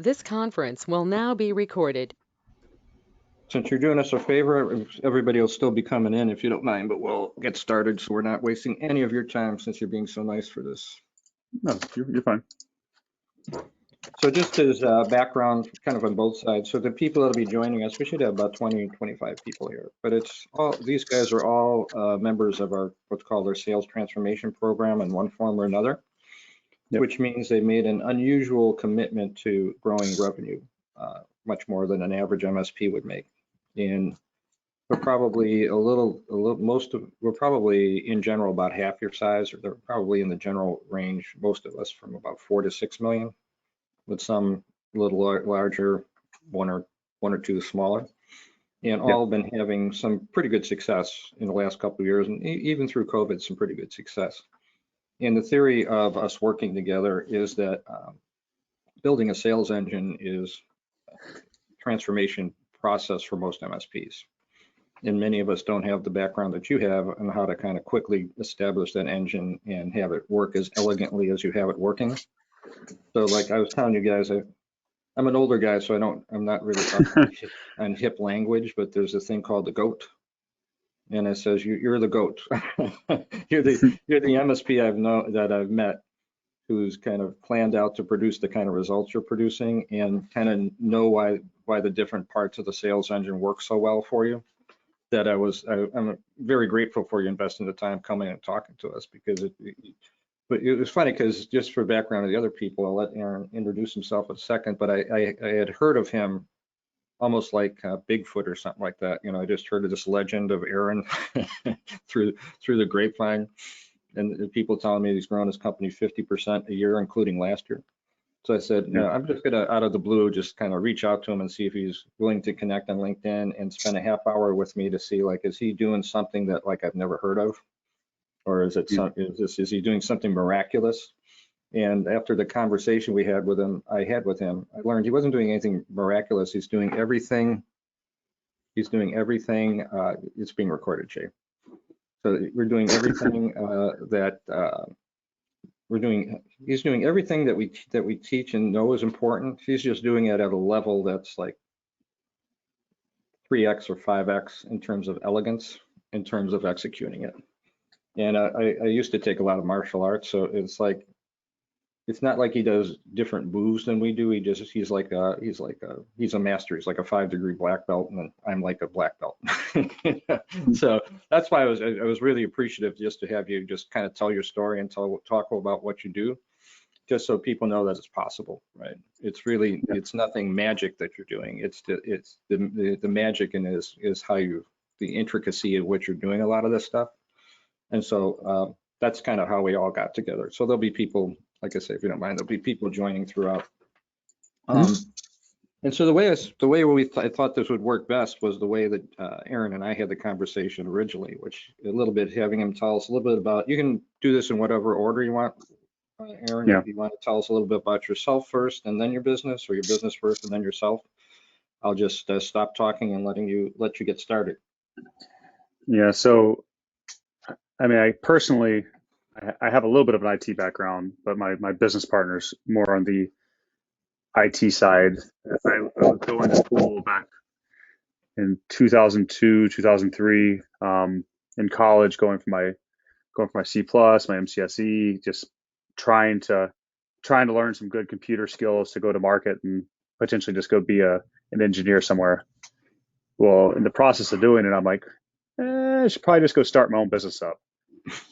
This conference will now be recorded. Since you're doing us a favor, everybody will still be coming in if you don't mind, but we'll get started so we're not wasting any of your time since you're being so nice for this. No, you're fine. So just as background, kind of on both sides, so the people that'll be joining us, we should have about 20, 25 people here, but it's all, these guys are all members of our, what's called our sales transformation program in one form or another, which means they made an unusual commitment to growing revenue, much more than an average MSP would make. And we're probably we're probably in general about half your size, or they're probably in the general range, most of us from about 4 to 6 million, with some a little larger, one or two smaller, and all been having some pretty good success in the last couple of years, and even through COVID, some pretty good success. And the theory of us working together is that building a sales engine is a transformation process for most MSPs. And many of us don't have the background that you have on how to kind of quickly establish that engine and have it work as elegantly as you have it working. So like I was telling you guys, I'm an older guy, so I'm not really talking on hip language, but there's a thing called the GOAT. And it says you're the GOAT. you're the MSP that I've met who's kind of planned out to produce the kind of results you're producing and kind of know why the different parts of the sales engine work so well for you. That I'm very grateful for you investing the time coming and talking to us, because but it was funny because just for background of the other people, I'll let Aaron introduce himself in a second, but I had heard of him almost like Bigfoot or something like that. You know, I just heard of this legend of Aaron through the grapevine, and people telling me he's grown his company 50% a year, including last year. So I said, no, I'm just gonna, out of the blue, just kind of reach out to him and see if he's willing to connect on LinkedIn and spend a half hour with me to see, like, is he doing something that like I've never heard of, or is it is he doing something miraculous? And after the conversation I had with him, I learned he wasn't doing anything miraculous. He's doing everything. It's being recorded, Jay. So we're doing everything he's doing everything that we teach and know is important. He's just doing it at a level that's like 3x or 5x in terms of elegance, in terms of executing it. And I used to take a lot of martial arts, so it's not like he does different moves than we do. He's a master. He's like a 5-degree black belt, and I'm like a black belt. So that's why I was really appreciative just to have you just kind of tell your story and talk about what you do, just so people know that it's possible, right? It's nothing magic that you're doing. It's the magic in is how the intricacy of what you're doing a lot of this stuff. And so that's kind of how we all got together. So there'll be people, like I say, if you don't mind, there'll be people joining throughout. And so the way I thought this would work best was the way that Aaron and I had the conversation originally, which a little bit having him tell us a little bit about, you can do this in whatever order you want, Aaron, if you want to tell us a little bit about yourself first and then your business, or your business first and then yourself. I'll just stop talking and let you get started. Yeah, so I mean, I personally, I have a little bit of an IT background, but my business partner's more on the IT side. I was going to school back in 2002, 2003, in college, going for my C+, my MCSE, just trying to learn some good computer skills to go to market and potentially just go be an engineer somewhere. Well, in the process of doing it, I'm like, I should probably just go start my own business up.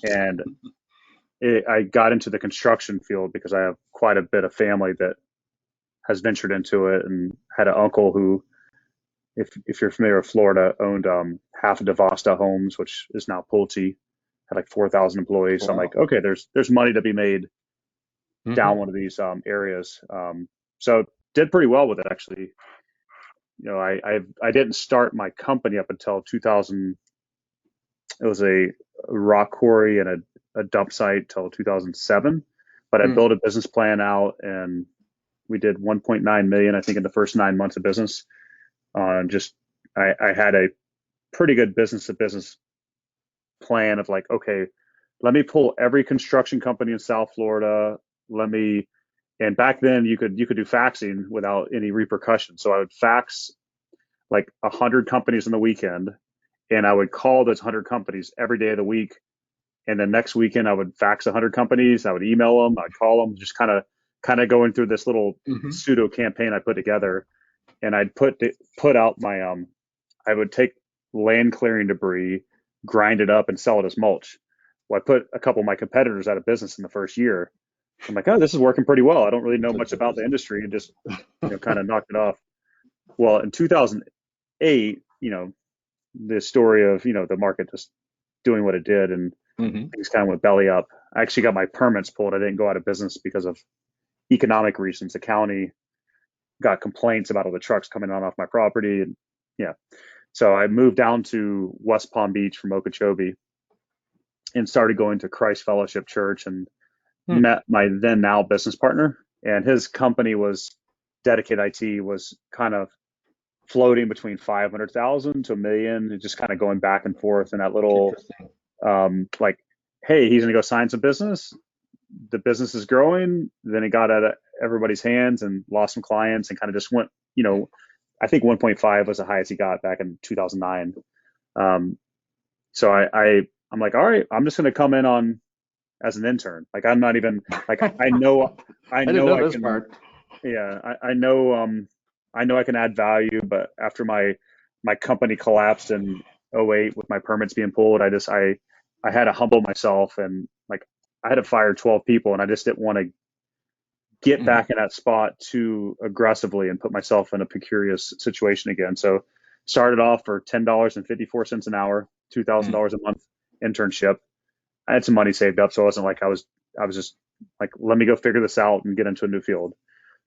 And I got into the construction field because I have quite a bit of family that has ventured into it, and had an uncle who, if you're familiar with Florida, owned half of Devasta Homes, which is now Pulte, had like 4,000 employees. Wow. So I'm like, okay, there's money to be made down one of these areas. So did pretty well with it, actually. You know, I didn't start my company up until 2000. It was a rock quarry and a dump site till 2007. But I built a business plan out, and we did 1.9 million, I think, in the first 9 months of business. I had a pretty good business-to-business plan of like, okay, let me pull every construction company in South Florida. Let me And back then you could do faxing without any repercussion. So I would fax like 100 companies on the weekend, and I would call those 100 companies every day of the week. And then next weekend I would fax 100 companies. I would email them. I'd call them, just kind of going through this little Mm-hmm. pseudo campaign I put together. And I'd put out my I would take land clearing debris, grind it up, and sell it as mulch. Well, I put a couple of my competitors out of business in the first year. I'm like, oh, this is working pretty well. I don't really know much about the industry, and just kind of knocked it off. Well, in 2008, the story of the market just doing what it did, and Mm-hmm. things kind of went belly up. I actually got my permits pulled. I didn't go out of business because of economic reasons. The county got complaints about all the trucks coming on off my property, and yeah. So I moved down to West Palm Beach from Okeechobee and started going to Christ Fellowship Church, and met my then now business partner. And his company was Dedicated IT, was kind of floating between 500,000 to $1 million, and just kind of going back and forth in that little like, hey, he's gonna go sign some business. The business is growing. Then it got out of everybody's hands and lost some clients, and kind of just went, I think 1.5 was the highest he got back in 2009. So I'm like, all right, I'm just gonna come in on as an intern. Like, I'm not even like, I know I didn't know I this can, part. yeah, I know I can add value. But after my company collapsed in '08 with my permits being pulled, I had to humble myself, and like, I had to fire 12 people, and I just didn't want to get Mm-hmm. back in that spot too aggressively and put myself in a precarious situation again. So started off for $10.54 an hour, $2,000 a month internship. I had some money saved up, so it wasn't like I was just like, let me go figure this out and get into a new field.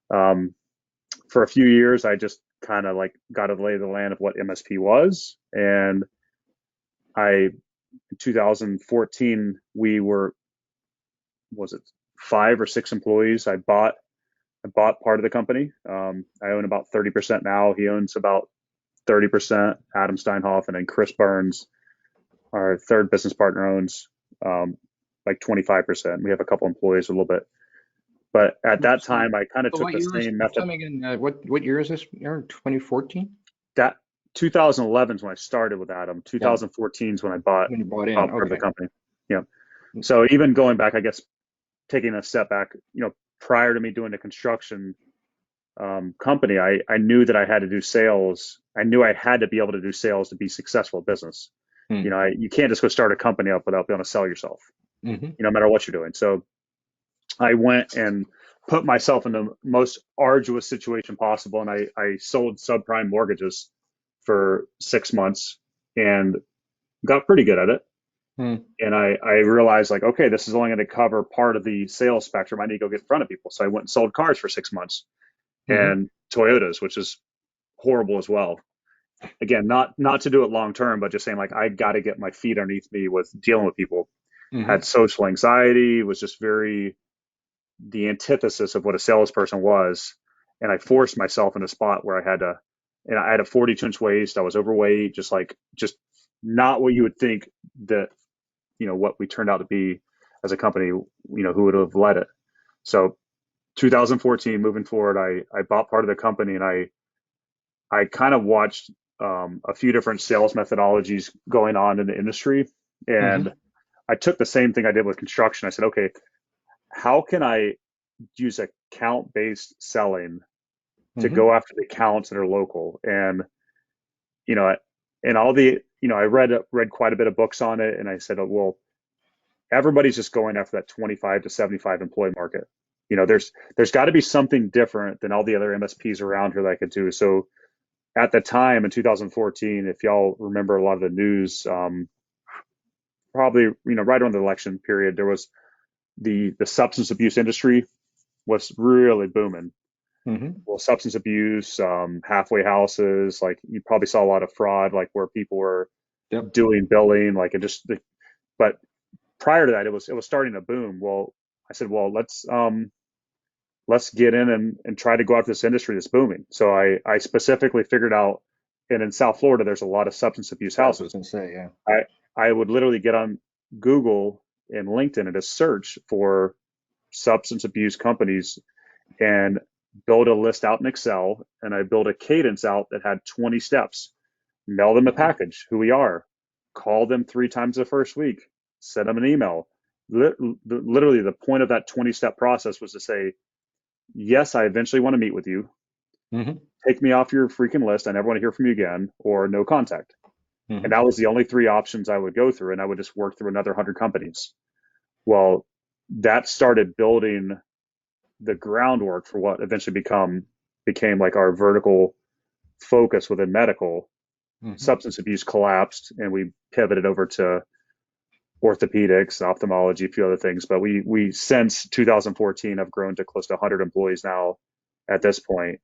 For a few years, I just kind of like got a lay of the land of what MSP was. And in 2014, was it 5 or 6 employees? I bought part of the company. I own about 30% now. He owns about 30%. Adam Steinhoff, and then Chris Burns, our third business partner, owns like 25%. We have a couple employees a little bit. But at that time, I kind of So took what the year is, same method. tell me again, what year is this? 2014? That 2011 is when I started with Adam. Yeah, 2014 is when I bought when you bought in. part of the Okay. company. Yeah. So even going back, I guess, taking a step back, prior to me doing the construction company, I knew that I had to do sales. I knew I had to be able to do sales to be successful in business. Hmm. You can't just go start a company up without being able to sell yourself, Mm-hmm. no matter what you're doing. So I went and put myself in the most arduous situation possible, and I sold subprime mortgages for 6 months and got pretty good at it. Hmm. And I realized, like, okay, this is only going to cover part of the sales spectrum. I need to go get in front of people. So I went and sold cars for 6 months, Mm-hmm. and Toyotas, which is horrible as well. Again, not to do it long term, but just saying, like, I got to get my feet underneath me with dealing with people. Mm-hmm. Had social anxiety, was just very the antithesis of what a salesperson was. And I forced myself in a spot where I had a 42-inch waist. I was overweight, just not what you would think that, what we turned out to be as a company, who would have led it. So 2014, moving forward, I bought part of the company, and I kind of watched a few different sales methodologies going on in the industry. Mm-hmm. And I took the same thing I did with construction. I said, okay, how can I use account-based selling to Mm-hmm. go after the accounts that are local? And, you know, and all the, I read quite a bit of books on it, and I said, oh, well, everybody's just going after that 25 to 75 employee market. There's got to be something different than all the other MSPs around here that I could do. So at the time in 2014, if y'all remember a lot of the news, probably, right around the election period, there was the substance abuse industry was really booming. Mm-hmm. Well, substance abuse, halfway houses, like, you probably saw a lot of fraud, like where people were Yep. doing billing, like, but prior to that, it was starting to boom. Well, I said, well, let's get in and try to go after this industry that's booming. So I specifically figured out, and in South Florida, there's a lot of substance abuse I was houses. going to say, yeah. I would literally get on Google and LinkedIn and just search for substance abuse companies, and build a list out in Excel, and I built a cadence out that had 20 steps. Mail them a package, who we are, call them 3 times the first week, send them an email. Literally, the point of that 20-step process was to say, yes, I eventually want to meet with you. Mm-hmm. Take me off your freaking list. I never want to hear from you again, or no contact. Mm-hmm. And that was the only 3 options I would go through, and I would just work through another 100 companies. Well, that started building the groundwork for what eventually became like our vertical focus within medical. Mm-hmm. Substance abuse collapsed, and we pivoted over to orthopedics, ophthalmology, a few other things. But we since 2014 have grown to close to 100 employees now at this point.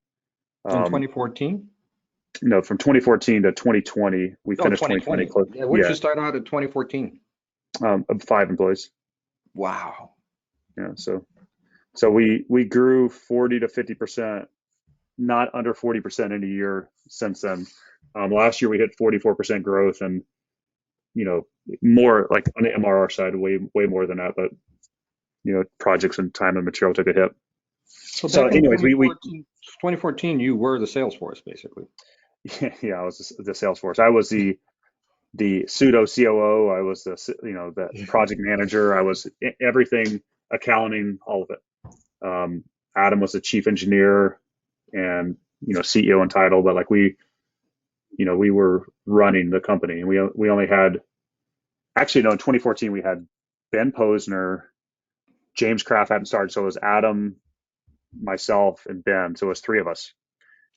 In 2014? No, from 2014 to 2020, we finished 2020 close. Yeah, where did you start out at 2014? 5 employees. Wow. Yeah, so we grew 40 to 50%, not under 40% in a year since then. Last year we hit 44% growth, and more like on the MRR side, way more than that. But projects and time and material took a hit. So back in anyways, 2014, you were the sales force basically. Yeah, I was the sales force. I was the pseudo COO. I was the project manager. I was everything, accounting, all of it. Adam was the chief engineer and CEO and title, but like we were running the company, and we only had, actually no, in 2014 we had Ben Posner, James Kraft hadn't started, so it was Adam, myself, and Ben. So it was 3 of us.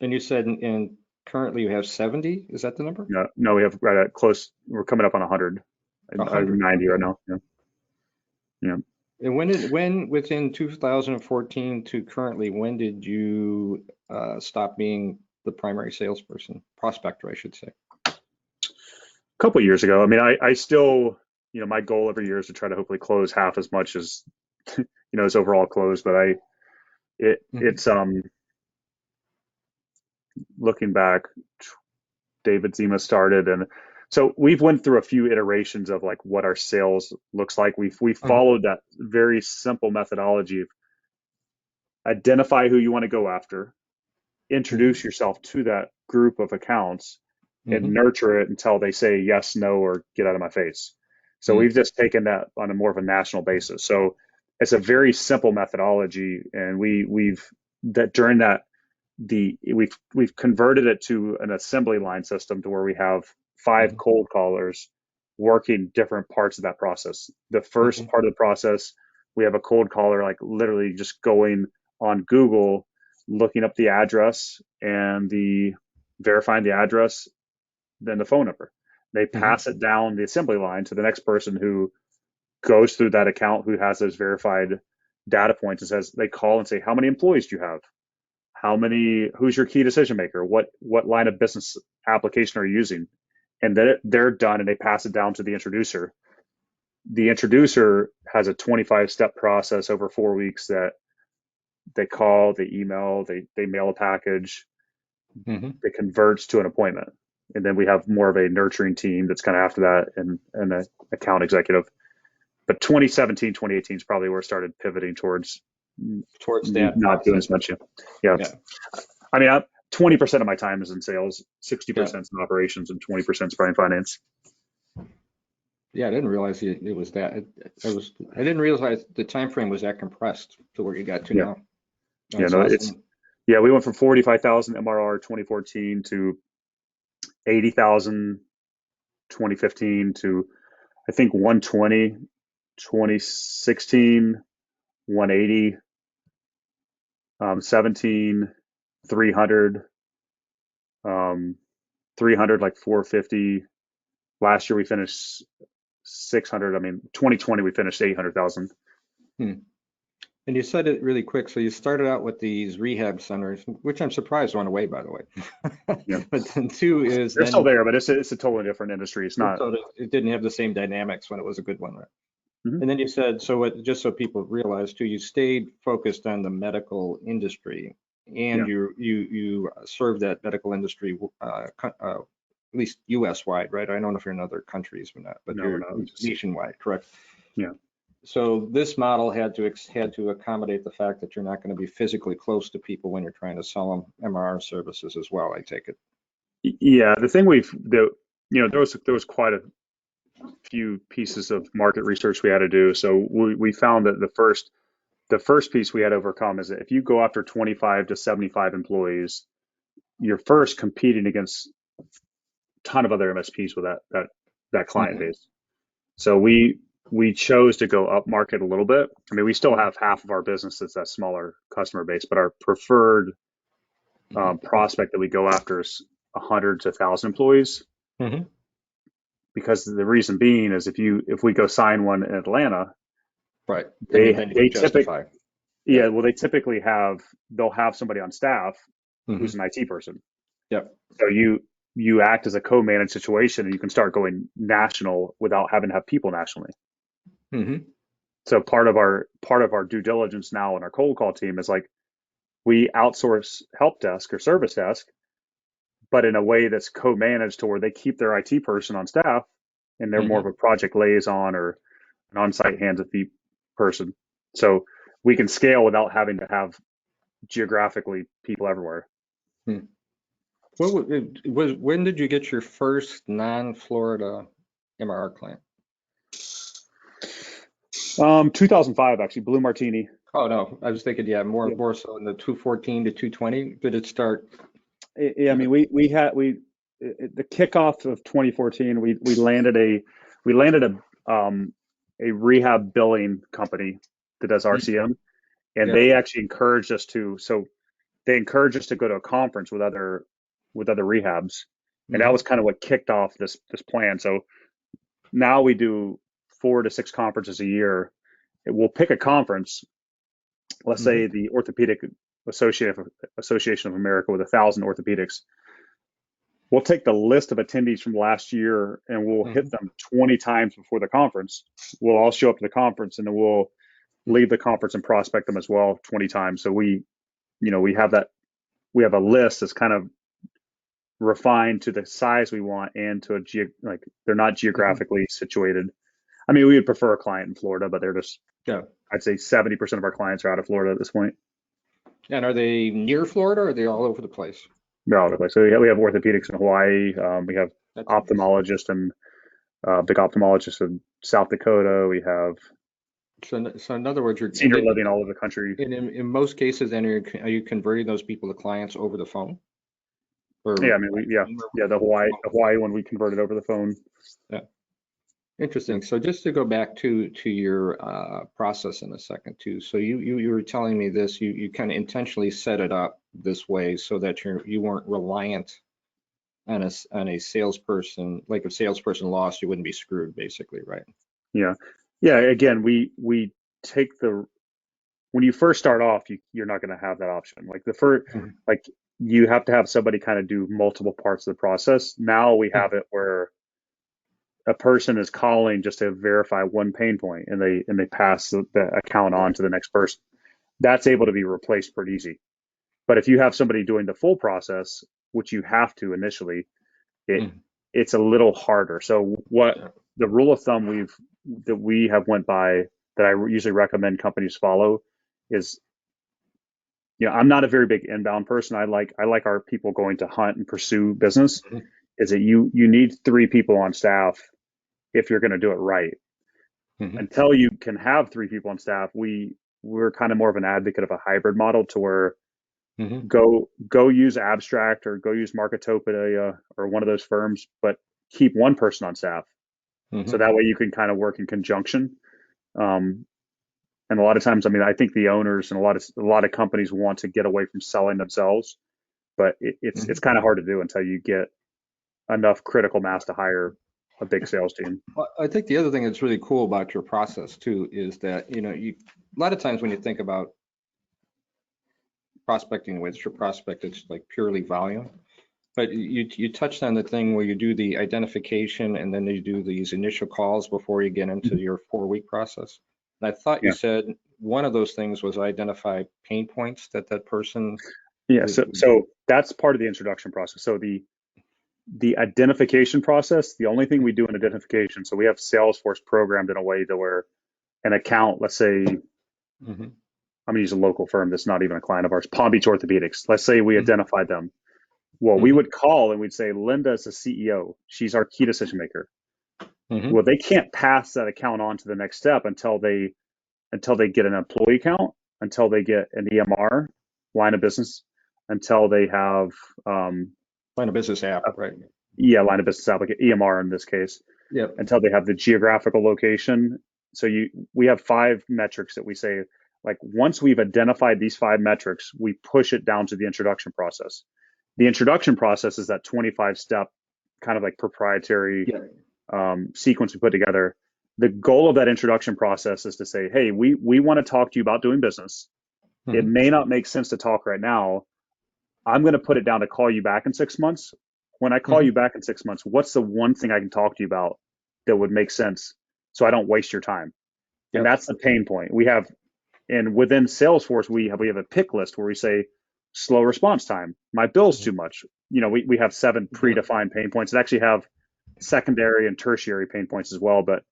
And you said in currently you have 70. Is that the number? No, we have right at close. We're coming up on 100. 90 right now. Yeah. And when within 2014 to currently, when did you stop being the primary salesperson, prospector, I should say? A couple of years ago. I mean, I still, my goal every year is to try to hopefully close half as much as, as overall close. But it's looking back, David Zemus started, and so we've went through a few iterations of like what our sales looks like. We followed that very simple methodology of identify who you want to go after, introduce yourself to that group of accounts, and nurture it until they say yes, no, or get out of my face. So we've just taken that on a more of a national basis. So it's a very simple methodology, and we've converted it to an assembly line system to where we have 5 cold callers working different parts of that process. The first part of the process, we have a cold caller like literally just going on Google, looking up the address and verifying the address, then the phone number. They pass it down the assembly line to the next person who goes through that account, who has those verified data points, and says, they call and say, how many employees do you have? Who's your key decision maker? What line of business application are you using? And then they're done, and they pass it down to the introducer. The introducer has a 25-step process over 4 weeks that they call, they email, they mail a package, it converts to an appointment. And then we have more of a nurturing team that's kind of after that, and an account executive. But 2017, 2018 is probably where it started pivoting towards that not doing as much. Yeah. I mean, 20% of my time is in sales, 60% is in operations, and 20% is probably in finance. Yeah, I didn't realize it was that. I didn't realize the time frame was that compressed to where you got to now. That's awesome. We went from 45,000 MRR 2014 to 80,000 2015 to I think 120 2016, 180 17, 300, 300, like 450. Last year we finished 600. I mean, 2020 we finished 800,000. And you said it really quick. So you started out with these rehab centers, which I'm surprised went away, by the way. But then 2 is they're still there, but it's a totally different industry. It's not. It didn't have the same dynamics when it was a good one, right? And then you said, just so people realize too, you stayed focused on the medical industry, and you served that medical industry, at least U.S. wide, right? I don't know if you're in other countries or not, but you're nationwide, correct? Yeah. So this model had to accommodate the fact that you're not going to be physically close to people when you're trying to sell them MRR services as well, I take it. Yeah, the thing there was quite a few pieces of market research we had to do. So we found that the first piece we had to overcome is that if you go after 25 to 75 employees, you're first competing against a ton of other MSPs with that client Mhm. base. So we chose to go up market a little bit. I mean, we still have half of our business that's that smaller customer base, but our preferred prospect that we go after is 100 to 1,000 employees. Mhm. Because the reason being is if we go sign one in Atlanta, Right. Then you they can typically justify. Yeah. yeah, well they typically they'll have somebody on staff who's Mhm. an IT person. Yep. So you act as a co-managed situation and you can start going national without having to have people nationally. Mhm. So part of our due diligence now in our cold call team is like we outsource help desk or service desk, but in a way that's co-managed to where they keep their IT person on staff and they're more of Mhm. a project liaison or an on-site hands and feet person. So we can scale without having to have geographically people everywhere. Hmm. When did you get your first non-Florida MRR client? 2005 actually, Blue Martini. Oh no, I was thinking, yeah, Yeah, more so in the 214 to 220. Did it start? I mean the kickoff of 2014 we landed a rehab billing company that does Mhm. RCM, and Yep. they actually encouraged us to go to a conference with other rehabs, and that Mhm. was kind of what kicked off this plan. So now we do 4 to 6 conferences a year. We'll pick a conference, let's Mhm. say the Orthopedic Association of America with 1,000 orthopedics. We'll take the list of attendees from last year and we'll hit Mhm. them 20 times before the conference. We'll all show up to the conference and then we'll leave the conference and prospect them as well 20 times. So we have a list that's kind of refined to the size we want and to like they're not Mhm. geographically situated. I mean, we would prefer a client in Florida, but they're just Yeah. I'd say 70% of our clients are out of Florida at this point. And are they near Florida or are they all over the place? They're all over the place. So we have orthopedics in Hawaii. We have That's interesting. ophthalmologists and big ophthalmologists in South Dakota. We have So in other words, senior living all over the country. in most cases, then are you converting those people to clients over the phone or Yeah, I mean, by Zoom or the whatever? Hawaii one we converted over the phone. Yeah. Yeah, Interesting. So just to go back to your process in a second too. So you were telling me this. You kind of intentionally set it up this way so that you weren't reliant on on a salesperson. Like if a salesperson lost, you wouldn't be screwed, basically, right? yeah, yeah. Again, we take the when you first start off, you're not going to have that option. Like the first, Mhm. like you have to have somebody kind of do multiple parts of the process. Now we have it where a person is calling just to verify one pain point and they pass the account on to the next person. That's able to be replaced pretty easy. But if you have somebody doing the full process, which you have to initially, it Mhm. it's a little harder. So what Yeah. the rule of thumb we have went by that I usually recommend companies follow is, I'm not a very big inbound person. I like our people going to hunt and pursue business. Mhm. Is that you need 3 people on staff if you're going to do it right. Mhm. Until you can have 3 people on staff, we're kind of more of an advocate of a hybrid model to where Mhm. go use Abstract or go use Marketopedia or one of those firms, but keep one person on staff. So Mhm. that way you can kind of work in conjunction. Um, and a lot of times, I mean, I think the owners and a lot of companies want to get away from selling themselves, but it's Mhm. kind of hard to do until you get enough critical mass to hire a big sales team. Well, I think the other thing that's really cool about your process too is that a lot of times when you think about prospecting, whether it's your prospect, it's like purely volume. But you touched on the thing where you do the identification and then you do these initial calls before you get into Mhm. your 4-week process. And I thought you Yeah, said one of those things was identify pain points that person yeah. would. So that's part of the introduction process. So the identification process, the only thing we do in identification, so we have Salesforce programmed in a way to where an account, let's say, Mm-hmm. I'm gonna use a local firm that's not even a client of ours, Palm Beach Orthopedics. Let's say we Mm-hmm. identified them. Well, we would call and we'd say, Linda is the CEO. She's our key decision maker. Mm-hmm. Well, they can't pass that account on to the next step until they get an employee count, until they get an EMR, line of business, until they have Line of business app, a, right? line of business applicant, EMR in this case, Yep. until they have the geographical location. So we have 5 metrics that we say, like, once we've identified these 5 metrics, we push it down to the introduction process. The introduction process is that 25-step kind of like proprietary Yep. sequence we put together. The goal of that introduction process is to say, hey, we want to talk to you about doing business. It Mm-hmm. may not make sense to talk right now. I'm going to put it down to call you back in 6 months. When I call Mm-hmm. you back in 6 months, what's the one thing I can talk to you about that would make sense so I don't waste your time? And Yep. that's the pain point. And within Salesforce, we have a pick list where we say slow response time. My bill's too much. We have 7 predefined pain points that actually have secondary and tertiary pain points as well. But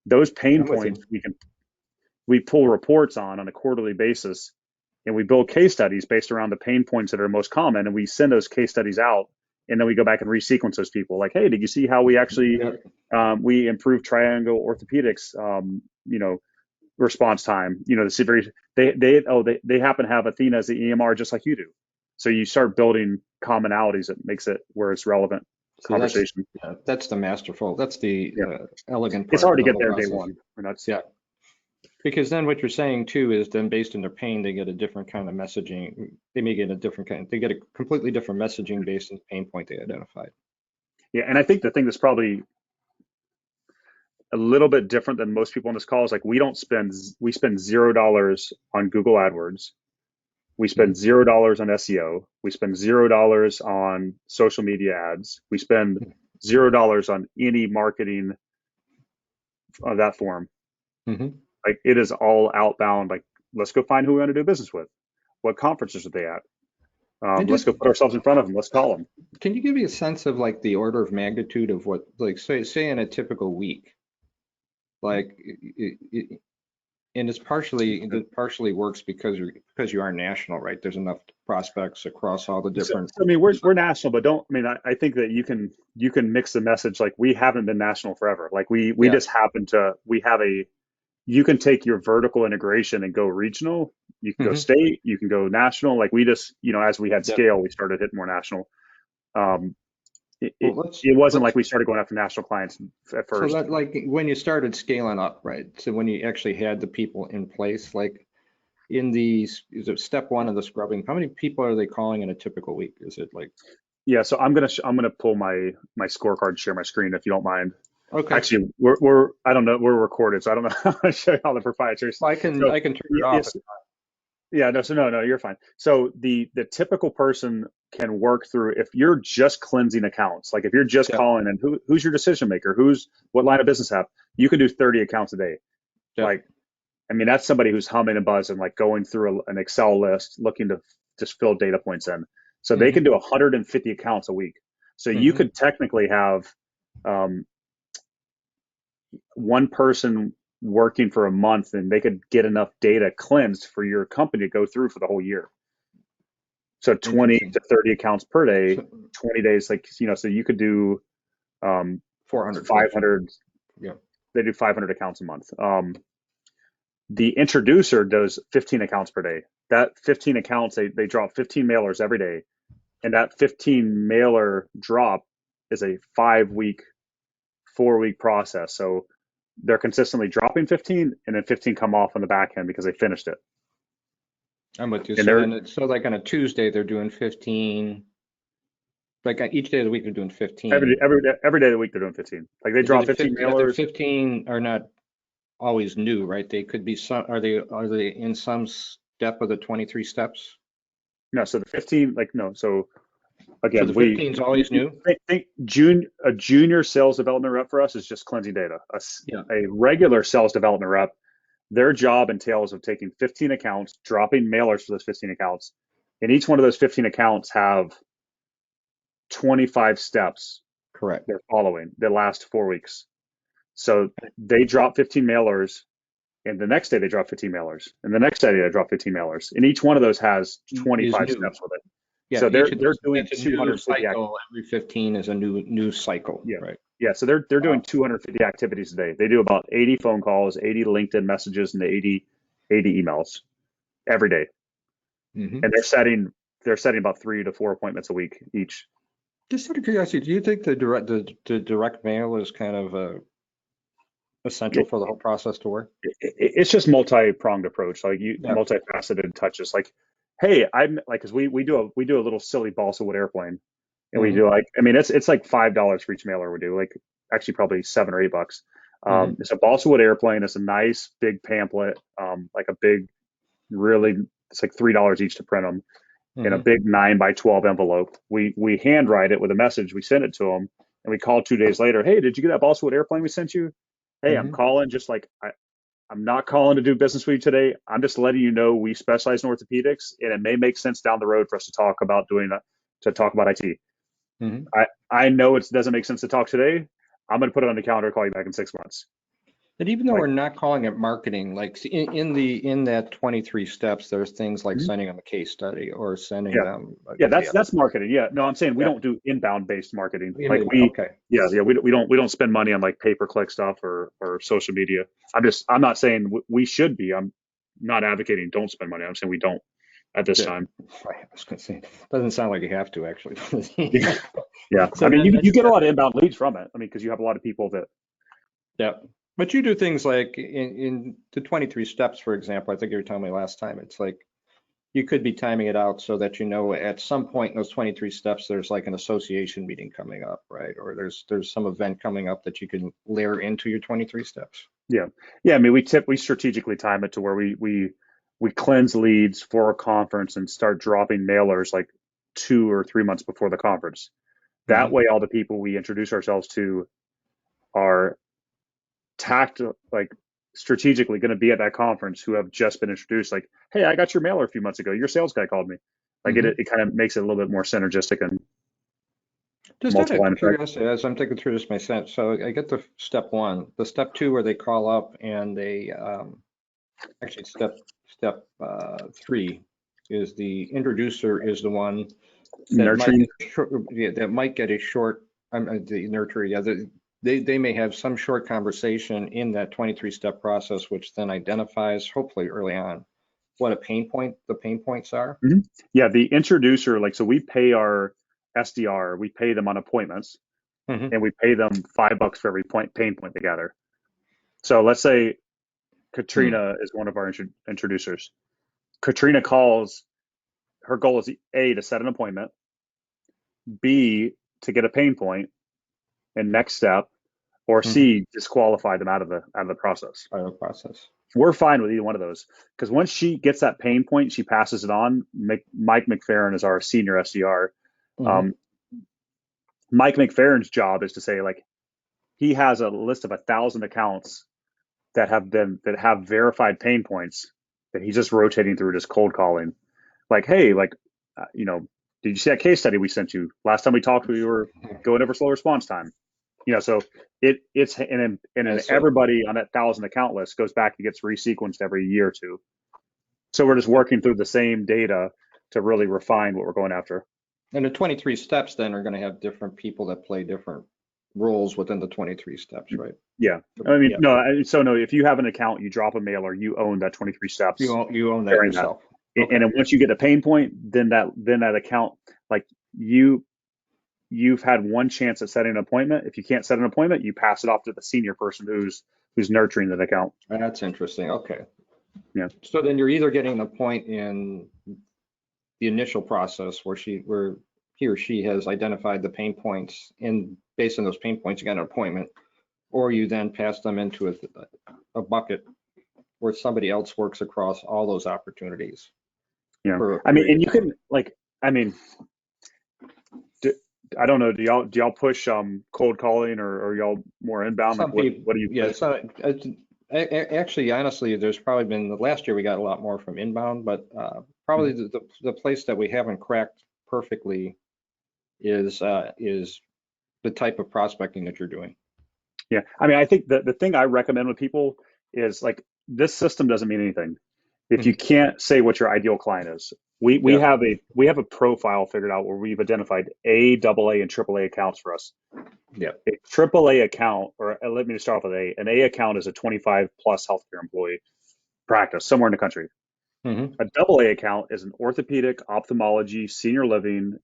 those pain I'm with you. points we pull reports on a quarterly basis, and we build case studies based around the pain points that are most common, and we send those case studies out, and then we go back and resequence those people. Like, hey, did you see how we actually Yep. we improved Triangle Orthopedics, response time? The severe they happen to have Athena as the EMR just like you do. So you start building commonalities that makes it where it's relevant See, conversation. that's the masterful. That's the Yeah, elegant it's part hard of to the get whole there day process. one. We're not. Yeah. Because then what you're saying too is then based on their pain, they get a different kind of messaging. They may get they get a completely different messaging based on the pain point they identified. Yeah, and I think the thing that's probably a little bit different than most people on this call is, like, we spend $0 on Google AdWords. We spend Mhm. $0 on SEO. We spend $0 on social media ads. We spend $0 on any marketing of that form. Mhm. Like, it is all outbound. Like, let's go find who we want to do business with. What conferences are they at? And Let's just, go put ourselves in front of them. Let's call them. can you give me a sense of like the order of magnitude of what, like say in a typical week, like and it partially works because you are national, right? There's enough prospects across all the different. So, I mean, we're national, but I think that you can mix the message. Like, we haven't been national forever. Like, we Yeah. just happen to, we have you can take your vertical integration and go regional. You can go Hmm. state, you can go national. Like, we just, as we had Yep. scale, we started hitting more national. Um, Well, it wasn't let's like we started going after national clients at so first. that like when you started scaling up, right? So when you actually had the people in place, like in these, is it step one of the scrubbing? How many people are they calling in a typical week? Is it like, Yeah. So I'm gonna pull my scorecard and share my screen if you don't mind. okay, Actually, we're I don't know, we're recorded, so I don't know how to show you all the proprietary. well, So I can turn it off. yes, yeah, no, so no, you're fine. So the typical person can work through, if you're just cleansing accounts, like if you're just Yep. calling in, who's your decision maker, what line of business have, you can do 30 accounts a day. Yep. Like, I mean, that's somebody who's humming and buzzing, like going through an Excel list, looking to just fill data points in. So they Hmm. can do 150 accounts a week. So you Hmm. could technically have um, one person working for a month, and they could get enough data cleansed for your company to go through for the whole year. So 20 Interesting. to 30 accounts per day, So 20 days, like, so you could do 400 trips. 500, Yeah. they do 500 accounts a month. The introducer does 15 accounts per day. That 15 accounts, they drop 15 mailers every day. And that 15 mailer drop is a 5-week, 4-week process. So they're consistently dropping 15, and then 15 come off on the back end because they finished it. I'm with you. And So they're then so like on a Tuesday, they're doing 15, like each day of the week, they're doing 15. every day of the week they're doing 15. Like, they But then drop 15 the mailers. 15 are not always new, right? They could be some, are they in some step of the 23 steps? No, so the 15, like, no. So So again, the 15 is always new? a junior sales development rep for us is just cleansing data. Yeah. A regular sales development rep, their job entails of taking 15 accounts, dropping mailers for those 15 accounts, and each one of those 15 accounts have 25 steps Correct. they're following the last 4 weeks. So they drop 15 mailers, and the next day they drop 15 mailers, and the next day they drop 15 mailers, and each one of those has Is 25 new. steps with it. Yeah, So each of they're those, doing that's a new 250 cycle. Every 15 is a new cycle, yeah. right? Yeah, so they're doing Wow. 250 activities a day. They do about 80 phone calls, 80 LinkedIn messages, and 80 emails every day. Hmm. And they're setting about 3 to 4 appointments a week each. Just out of curiosity, do you think the direct mail is kind of essential It, for the whole process to work? it's just multi-pronged approach, like Yeah. multifaceted touches. Like, hey, I'm like, because we do a little silly balsa wood airplane, and we Hmm. do like, I mean, it's like $5 for each mailer we do, like actually probably $7 or $8. Hmm. It's a balsa wood airplane. It's a nice big pamphlet, like a big, really, it's like $3 each to print them in a Hmm. big 9 by 12 envelope. We handwrite it with a message. We send it to them, and we call 2 days later. Hey, did you get that balsa wood airplane we sent you? Hey, I'm Hmm. calling. Just like I'm not calling to do business with you today. I'm just letting you know we specialize in orthopedics, and it may make sense down the road for us to talk about IT. Hmm. I know it doesn't make sense to talk today. I'm going to put it on the calendar, call you back in 6 months. But even though Like, we're not calling it marketing, like in that 23 steps, there's things like mhm. sending them a case study or sending Yeah, them, yeah, yeah, that's marketing. Yeah, no, I'm saying we yeah, don't do inbound based marketing. you Like mean, we, okay. yeah, yeah, we don't spend money on like pay per click stuff or social media. I'm not saying we should be. I'm not advocating don't spend money. I'm saying we don't at this Yeah, time. I was gonna say, doesn't sound like you have to actually. Yeah, yeah. I So mean, then you that's get a lot of inbound leads from it. I mean, because you have a lot of people that. yeah. But you do things like in the 23 steps, for example, I think you were telling me last time, it's like you could be timing it out so that you know at some point in those 23 steps, there's like an association meeting coming up, right? Or there's some event coming up that you can layer into your 23 steps. Yeah, yeah. I mean, we strategically time it to where we cleanse leads for a conference and start dropping mailers like 2 or 3 months before the conference. That Hmm. way, all the people we introduce ourselves to are like strategically going to be at that conference who have just been introduced. Like, hey, I got your mailer a few months ago. Your sales guy called me. Like Hmm. it kind of makes it a little bit more synergistic and Just out of multiplying effect. curiosity, as I'm thinking through this myself, so I get the step one, the step two where they call up and they actually step three is the introducer is the one that might Nurturing. get a short, yeah, that might get a short, the nurturer, yeah, they may have some short conversation in that 23 step process, which then identifies hopefully early on what the pain points are. Mhm. Yeah, the introducer, like, so we pay our SDR, we pay them on appointments, Hmm. and we pay them $5 for every pain point they gather. So let's say Hmm. Katrina is one of our introducers. Katrina calls, her goal is A, to set an appointment, B, to get a pain point, and next step, or Hmm. C, disqualify them out of the process. Part of the process. We're fine with either one of those because once she gets that pain point, she passes it on. Mike McFerrin is our senior SDR. Hmm. Um, Mike McFerrin's job is to say, like, he has a list of 1,000 accounts that have verified pain points that he's just rotating through, just cold calling. Like, hey, like, did you see that case study we sent you last time we talked? We were going over slow response time. So it's and Yeah, then so everybody on that 1,000 account list goes back and gets resequenced every year or two. So we're just working through the same data to really refine what we're going after. and the 23 steps then are going to have different people that play different roles within the 23 steps, right? Yeah. So, I mean, yeah, no, so no, if you have an account, you drop a mailer, you own that 23 steps you own that during that. yourself. And Okay. then once you get a pain point, then that account, like you've had one chance at setting an appointment. If you can't set an appointment, you pass it off to the senior person who's nurturing that account. That's interesting. Okay. Yeah. So then you're either getting the point in the initial process where he or she has identified the pain points and based on those pain points, you got an appointment, or you then pass them into a bucket where somebody else works across all those opportunities Yeah. for a I mean, period and of you time. can like, I mean, do, I don't know. Do y'all push cold calling or y'all more inbound? Like Some what people, what do you yeah, push? so actually, honestly, there's probably been the last year we got a lot more from inbound, but probably Mhm. the place that we haven't cracked perfectly is the type of prospecting that you're doing. Yeah. I mean, I think the thing I recommend with people is like this system doesn't mean anything if you can't say what your ideal client is. We Yeah. have a profile figured out where we've identified A, AA, and AAA accounts for us. Yeah. A AAA account, or let me just start off with A. An A account is a 25 plus healthcare employee practice somewhere in the country. Mm-hmm. A AA account is an orthopedic, ophthalmology, senior living,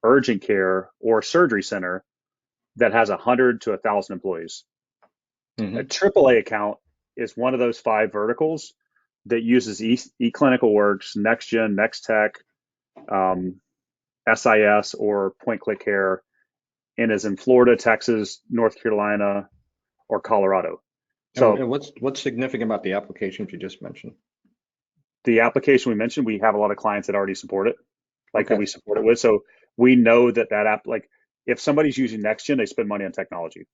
urgent care, or surgery center that has 100 to 1,000 employees. Mm-hmm. A AAA account is one of those 5 verticals that uses eClinicalWorks, NextGen, NextTech, SIS, or point-click care, and is in Florida, Texas, North Carolina, or Colorado. So And what's significant about the applications you just mentioned? the application we mentioned, we have a lot of clients that already support it, like Okay. that we support it with. So we know that app, like if somebody's using NextGen, they spend money on technology.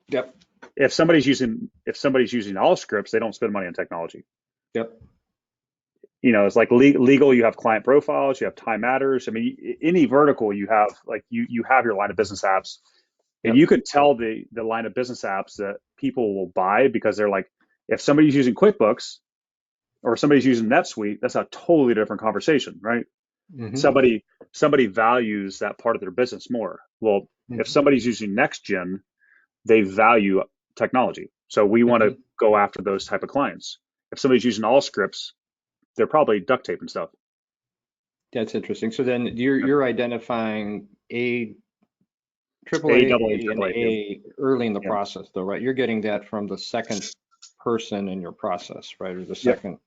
Yep. If somebody's using Allscripts, they don't spend money on technology. Yep. It's like legal, you have client profiles, you have time matters. I mean, any vertical you have, like you have your line of business apps, and Yep. you could tell the line of business apps that people will buy because they're like, if somebody's using QuickBooks or somebody's using NetSuite, that's a totally different conversation, right? Mm-hmm. Somebody values that part of their business more. Well, if somebody's using NextGen, they value technology. So we want to go after those type of clients. If somebody's using Allscripts, they're probably duct tape and stuff. That's interesting. So then you're identifying AAA and A early in the process, though, right? You're getting that from the second person in your process, right? Or the second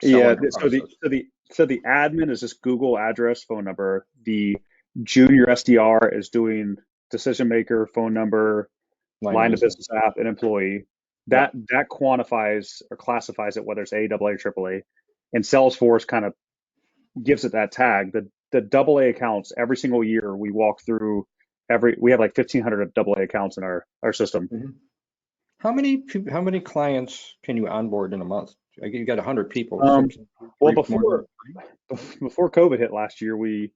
seller in the process. So the admin is just Google address, phone number. The junior SDR is doing decision maker, phone number, line of business app, and employee. That quantifies or classifies it whether it's A, AA, or AAA. And Salesforce kind of gives it that tag. The AA accounts, every single year we walk through we have like 1,500 AA accounts in our system. Mm-hmm. How many clients can you onboard in a month? You got 100 people. Well, before COVID hit last year, we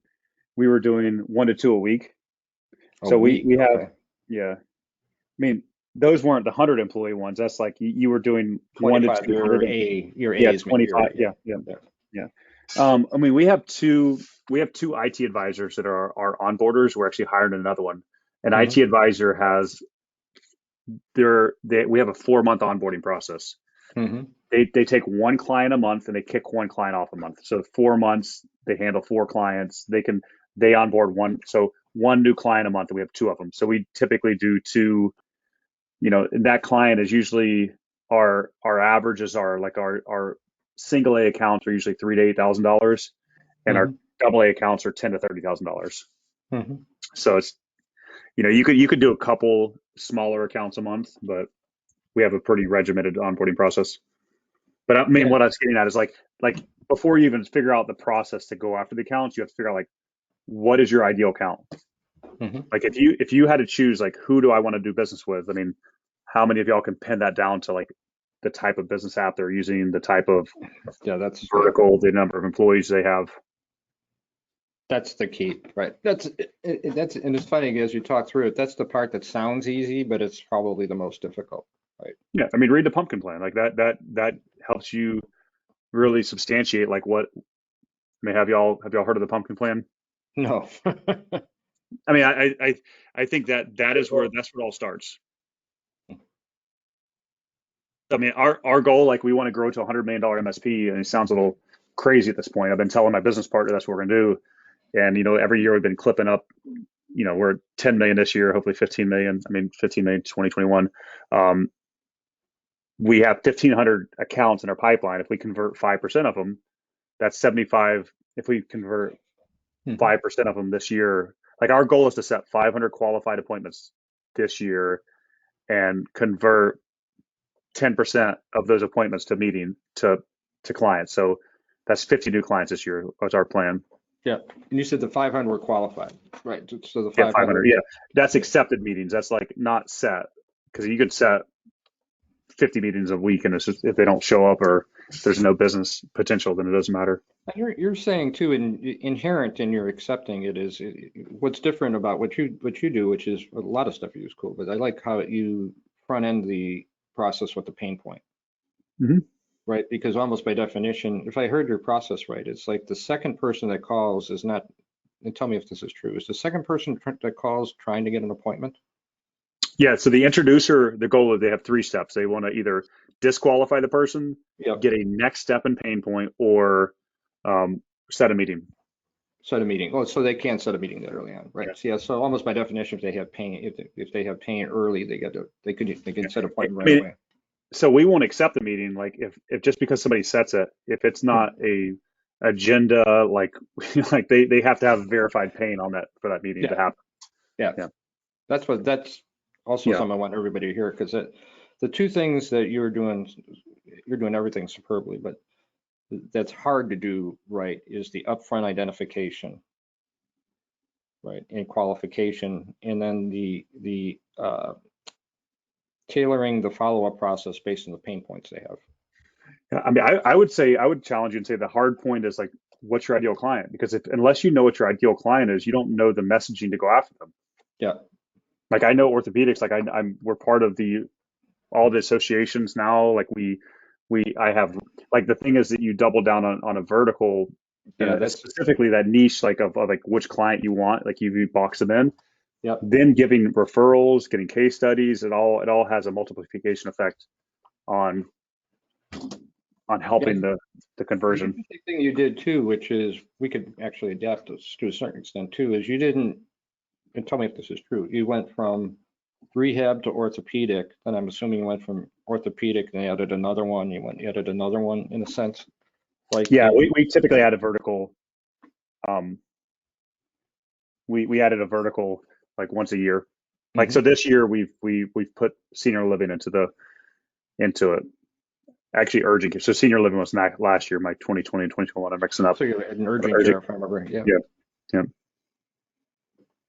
were doing 1 to 2 a week. So we have, yeah. I mean, those weren't the 100 employee ones. That's like you were doing 1 to 200. Your A's, 25. Yeah. I mean, we have two IT advisors that are our onboarders. We're actually hiring another one. An IT advisor has we have a 4-month onboarding process. Mm-hmm. They take 1 client a month and they kick 1 client off a month. So 4 months, they handle 4 clients. They onboard 1 new client a month, and we have 2 of them. So we typically do 2. And that client is usually our averages are like our single A accounts are usually $3,000 to $8,000, and our AA accounts are $10,000 to $30,000. Mm-hmm. So it's you could do a couple smaller accounts a month, but we have a pretty regimented onboarding process. But I mean, what I was getting at is like before you even figure out the process to go after the accounts, you have to figure out like what is your ideal account. Like if you had to choose like who do I want to do business with, I mean, how many of y'all can pin that down to like the type of business app they're using, the type of that's vertical, the number of employees they have? That's the key, right? And it's funny as you talk through it, that's the part that sounds easy, but it's probably the most difficult, right? Yeah, I mean, read the pumpkin plan. Like that helps you really substantiate like what. I mean, have y'all heard of the pumpkin plan? No. I mean, I think that's where it all starts. I mean, our goal, like we want to grow to $100 million MSP, and it sounds a little crazy at this point. I've been telling my business partner that's what we're gonna do, and every year we've been clipping up. We're 10 million this year, hopefully 15 million. I mean, 15 million 2021. We have 1,500 accounts in our pipeline. If we convert 5% of them, that's 75. If we convert 5% of them this year, like our goal is to set 500 qualified appointments this year and convert 10% of those appointments to clients. So that's 50 new clients this year. That's our plan. Yeah, and you said the 500 were qualified, right? So the 500. Yeah, that's accepted meetings. That's like not set, because you could set 50 meetings a week, and it's just, if they don't show up or there's no business potential, then it doesn't matter. You're saying too, inherent in your accepting it is what's different about what you do, which is a lot of stuff you use cool, but I like how you front end the process with the pain point. Mm-hmm. right? Because almost by definition, if I heard your process right, it's like the second person that calls is not, and tell me if this is true, is the second person that calls trying to get an appointment? Yeah, so the introducer, the goal is they have three steps. They want to either disqualify the person, Yep. get a next step and pain point, or um, set a meeting. Set a meeting. Oh, so they can't set a meeting that early on, right? Yeah. So, yeah, so almost by definition, if they have pain, if they have pain early, they can set an I appointment right mean, away. so we won't accept the meeting like if just because somebody sets it, if it's Hmm. not a agenda like like they have to have verified pain on that for that meeting to Yeah, happen. yeah. Yeah. That's also Yeah. something I want everybody to hear, because the two things that you're doing everything superbly, but that's hard to do right is the upfront identification, right, and qualification, and then the tailoring the follow-up process based on the pain points they have. I mean, I would say I would challenge you and say the hard point is like, what's your ideal client? Because if unless you know what your ideal client is, you don't know the messaging to go after them. Yeah. Like I know orthopedics, like I'm we're part of the all the associations now. Like I have like the thing is that you double down on a vertical and Yeah, specifically that niche like of like which client you want, like you box them in, yep. then giving referrals, getting case studies, it all has a multiplication effect on Yeah, helping the the conversion. interesting thing you did too, which is we could actually adapt this to a certain extent too, is you didn't, and tell me if this is true, you went from rehab to orthopedic, and I'm assuming you went from orthopedic and added another one, added another one in a sense, like Yeah, you, we typically add a vertical. Um, we added a vertical like once a year. Like so Mhm. this year we've put senior living into it. Actually, urgent care. So senior living was not last year, my 2020 and 2021. I'm mixing up. So you're in urgent Urgent. care, if I remember, yeah. Yeah. Yeah.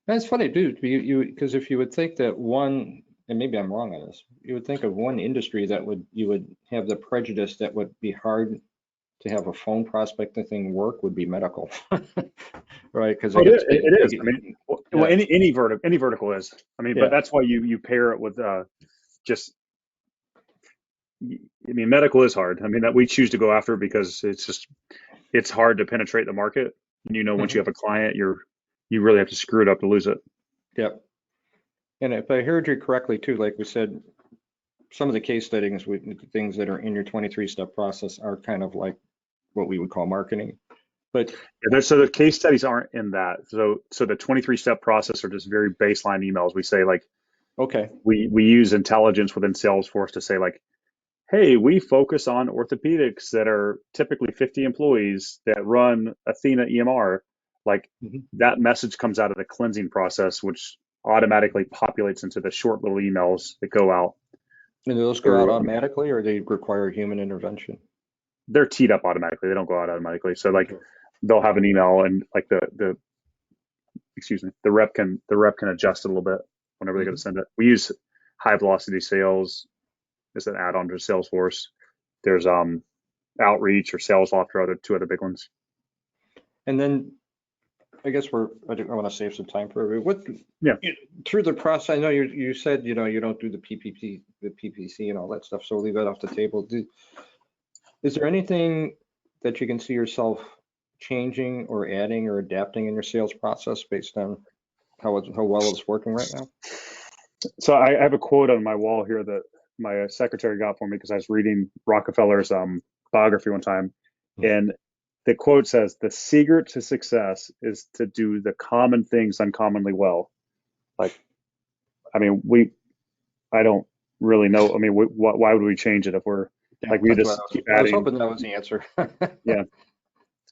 That's funny, dude, because if you would think that one, and maybe I'm wrong on this, you would think of one industry that you would have the prejudice that would be hard to have a phone prospecting thing work would be medical, right? Because Oh, they get to it is. I speak. mean, well, Yeah, any vertical is. I mean, but yeah. that's why you pair it with just. I mean, medical is hard. I mean, that we choose to go after because it's hard to penetrate the market. And once you Hmm. have a client, you really have to screw it up to lose it. Yeah. And if I heard you correctly too, like we said, some of the case studies, things that are in your 23-step process are kind of like what we would call marketing. But So the case studies aren't in that. So the 23 step process are just very baseline emails. We say like okay. we use intelligence within Salesforce to say like, hey, we focus on orthopedics that are typically 50 employees that run Athena EMR. Like Mhm. that message comes out of the cleansing process, which automatically populates into the short little emails that go out And do those go out through. automatically, or they require human intervention? They're teed up automatically. They don't go out automatically. So like Okay. they'll have an email and like the excuse me, the rep can adjust it a little bit whenever they go to Mhm. send it. We use high velocity sales as an add-on to Salesforce. There's outreach or sales loft are two other big ones. And then I guess I want to save some time for everybody. Yeah. Through the process, I know you said, you don't do the PPC and all that stuff, so leave that off the table. Is there anything that you can see yourself changing or adding or adapting in your sales process based on how well it's working right now? So I have a quote on my wall here that my secretary got for me because I was reading Rockefeller's biography one time, and the quote says, "The secret to success is to do the common things uncommonly well." Like, I mean, I don't really know. I mean, why would we change it if we're Yeah, like we that's what just keep I was adding? hoping that was the answer. Yeah,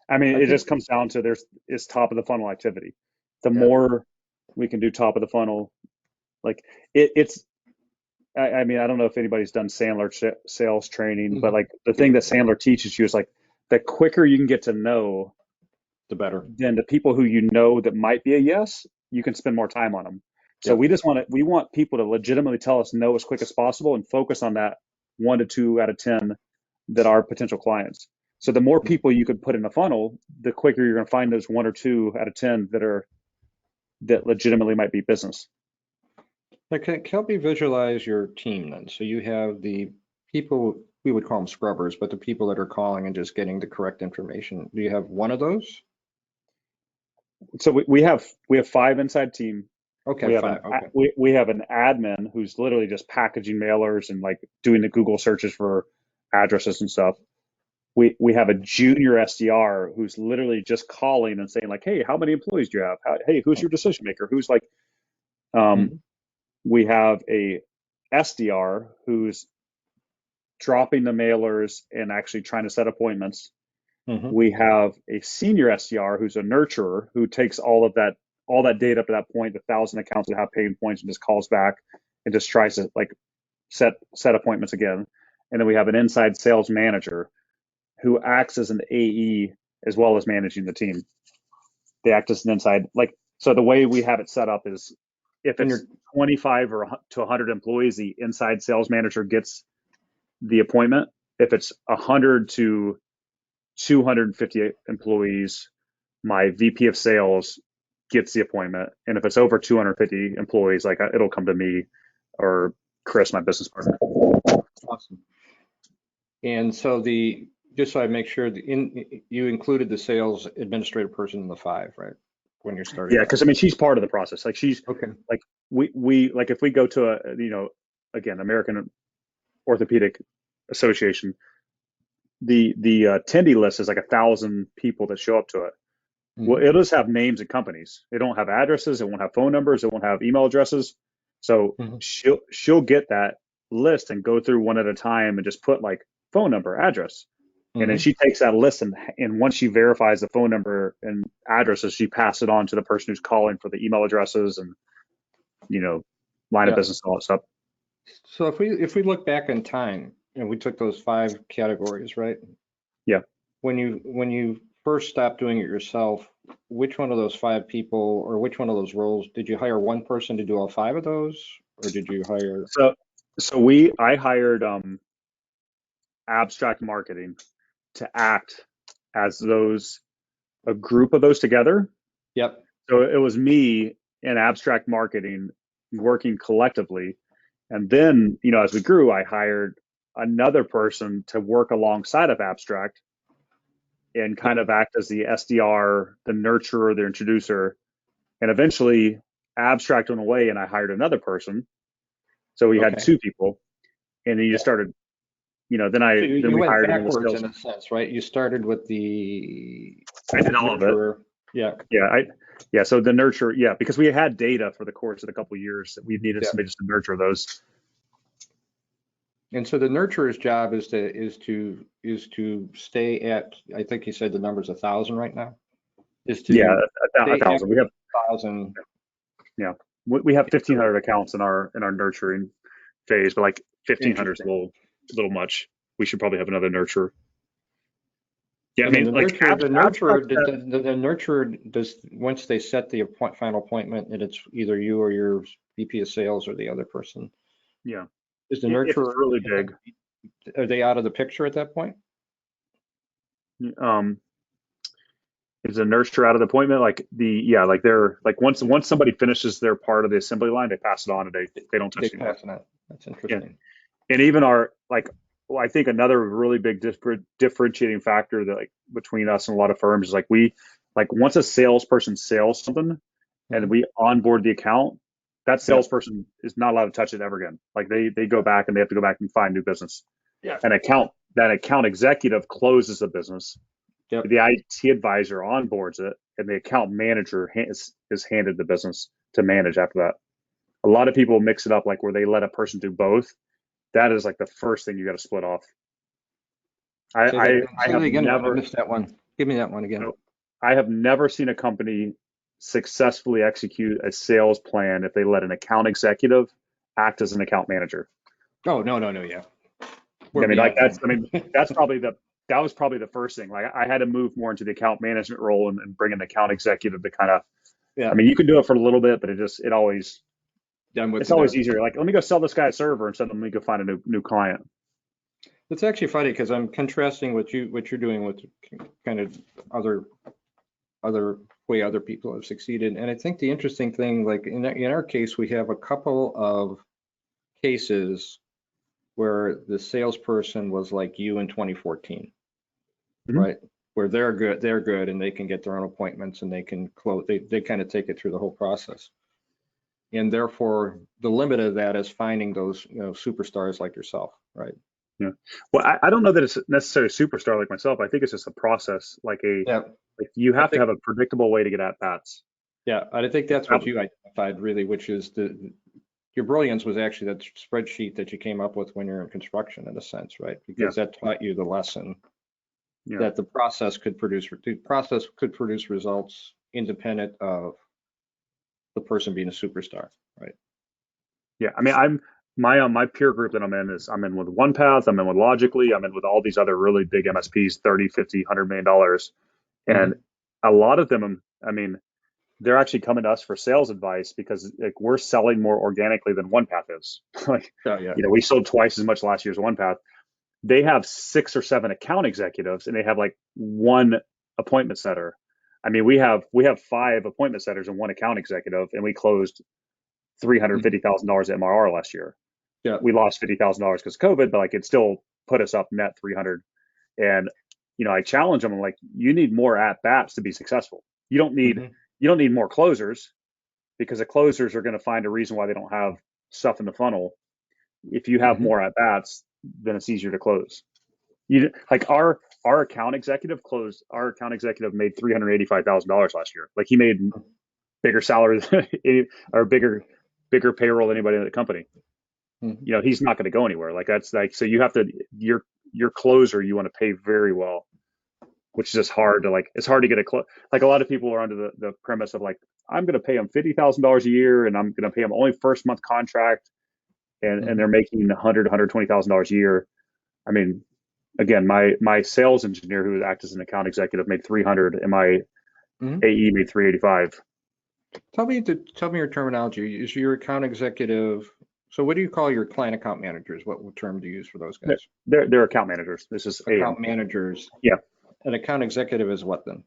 I mean, I it think, just comes down to it's top of the funnel activity. The yeah. more we can do top of the funnel, like it's. I mean, I don't know if anybody's done Sandler sales training, but Mhm. like the thing Yeah, that Sandler teaches you is like the quicker you can get to know, the better. then the people who you know that might be a yes, you can spend more time on them. So Yeah. we want people to legitimately tell us no as quick as possible and focus on that 1 to 2 out of 10 that are potential clients. So the more Mhm. people you could put in a funnel, the quicker you're going to find those 1 or 2 out of 10 that legitimately might be business. Like, help me visualize your team then. So you have the people we would call them scrubbers, but the people that are calling and just getting the correct information. Do you have one of those? So we have 5 inside team. Okay, 5. Okay. We have an admin who's literally just packaging mailers and like doing the Google searches for addresses and stuff. We have a junior SDR who's literally just calling and saying like, hey, how many employees do you have? Hey, who's your decision maker? Who's like, Mhm. we have a SDR who's dropping the mailers and actually trying to set appointments. Mhm. We have a senior SDR who's a nurturer who takes all that data up to that point, the 1,000 accounts that have paid points, and just calls back and just tries to like set appointments again. And then we have an inside sales manager who acts as an AE as well as managing the team. They act as an inside, like, so the way we have it set up is if And it's 25 or to 100 employees, the inside sales manager gets the appointment. If it's 100 to 250 employees, my VP of sales gets the appointment. And if it's over 250 employees, like it'll come to me or Chris, my business partner. awesome. And so just so I make sure, you included the sales administrative person in the 5, right? When you're starting Yeah, out. because I mean she's part of the process. Like she's Okay. like we like if we go to again American Orthopedic Association, the attendee list is like 1,000 people that show up to it. Well, Mhm. it'll just have names and companies. They don't have addresses. It won't have phone numbers. It won't have email addresses. So Mhm. she'll get that list and go through one at a time and just put like phone number, address, and then Mhm. she takes that list and once she verifies the phone number and addresses, she passes it on to the person who's calling for the email addresses and line of Yeah. business and all that stuff. So if we look back in time and we took those 5 categories, right? Yeah. When you first stopped doing it yourself, which one of those 5 people or which one of those roles did you hire one person to do all 5 of those, or did you hire? So I hired abstract marketing to act as a group of those together. Yep. So it was me and abstract marketing working collectively. And then, as we grew, I hired another person to work alongside of abstract and kind Yep. of act as the SDR, the nurturer, the introducer. And eventually abstract went away and I hired another person. So we had Okay. 2 people and then you just Yeah. started, So then you we went hired another backwards sales. in a sense, right? You started with the I did all of it. nurturer. Yeah. Yeah. So the nurture, yeah, because we had data for the course of a couple of years that we needed Yeah. somebody just to nurture those. And so the nurturer's job is to stay at, I think you said the number's 1,000 right now, is Yeah, to a stay at thousand. We have 1,000. yeah, we have 1,500 accounts in our nurturing phase, but like 1,500 is a Interesting. little much. We should probably have another nurturer. Yeah, I And then mean, the like nurturer, the nurturer, abstract. the nurturer does, once they set the final appointment, and it's either you or your VP of sales or the other person, Yeah, is the if it's nurturer, really big. are they out of the picture at that point? Um, is a nurturer out of the appointment? Like they're like once somebody finishes their part of the assembly line, they pass it on and they don't They touch anymore. pass it on. That's Yeah, interesting. and even well, I think another really big differentiating factor that like between us and a lot of firms is like once a salesperson sells something and Mhm. we onboard the account, that Yep. salesperson is not allowed to touch it ever again. Like they go back and they have to go back and find new business. Yeah. That account executive closes the business. Yep. The IT advisor onboards it, and the account manager is handed the business to manage after that. A lot of people mix it up like where they let a person do both. That is like the first thing you got to split off. Say that again. I Say that have again. I never missed that one. Give me that one again. I have never seen a company successfully execute a sales plan if they let an account executive act as an account manager. Oh, no, no, no. Yeah. I We're mean, like beyond that. that was probably the first thing. Like I had to move more into the account management role and bring an account executive to kind of. I Yeah. mean, you can do it for a little bit, but Done with it's you always there. easier. Like let me go sell this guy a server instead of let me go find a new client. It's actually funny because I'm contrasting what you're doing with kind of other way other people have succeeded. And I think the interesting thing, like in our case, we have a couple of cases where the salesperson was like you in 2014, Mhm. right? Where they're good and they can get their own appointments and they can close, they kind of take it through the whole process. And therefore, the limit of that is finding those, superstars like yourself, right? Yeah. Well, I don't know that it's necessarily a superstar like myself. I think it's just a process, Yeah, like you I have to think, have a predictable way to get at bats. yeah, I think that's That- what you identified really, which is your brilliance was actually that spreadsheet that you came up with when you're in construction in a sense, right? Yeah. Because that taught you the lesson Yeah. that the process could produce results independent of the person being a superstar, right? Yeah. I mean, my peer group that I'm in with OnePath, I'm in with Logically, I'm in with all these other really big MSPs, 30, 50, $100 million. And Hmm. a lot of them, I mean, they're actually coming to us for sales advice because like we're selling more organically than OnePath is. Like, Oh yeah. we sold twice as much last year as OnePath. They have 6 or 7 account executives and they have like one appointment setter. I mean, we have 5 appointment setters and one account executive, and we closed Mhm. $350,000 MRR last year. Yeah. We lost $50,000 because of COVID, but like it still put us up net 300. And I challenge them. I'm like, you need more at bats to be successful. You don't need Hmm. you don't need more closers because the closers are going to find a reason why they don't have stuff in the funnel. If you have Hmm. more at bats, then it's easier to close. You like our account executive closed. Our account executive made $385,000 last year. Like he made bigger salary or bigger payroll than anybody in the company. Hmm. He's not going to go anywhere. Like that's like so you have to your closer you want to pay very well, which is just hard to like. It's hard to get like a lot of people are under the premise of like I'm going to pay them $50,000 a year and I'm going to pay them only first month contract and Hmm. they're making $120,000 a year. I mean, again, my sales engineer who acts as an account executive made 300 and my Hmm. AE made 385. Tell me your terminology. Is your account executive? So what do you call your client account managers? What term do you use for those guys? They're account managers. This is AM. Account managers. Yeah, An account executive is what then?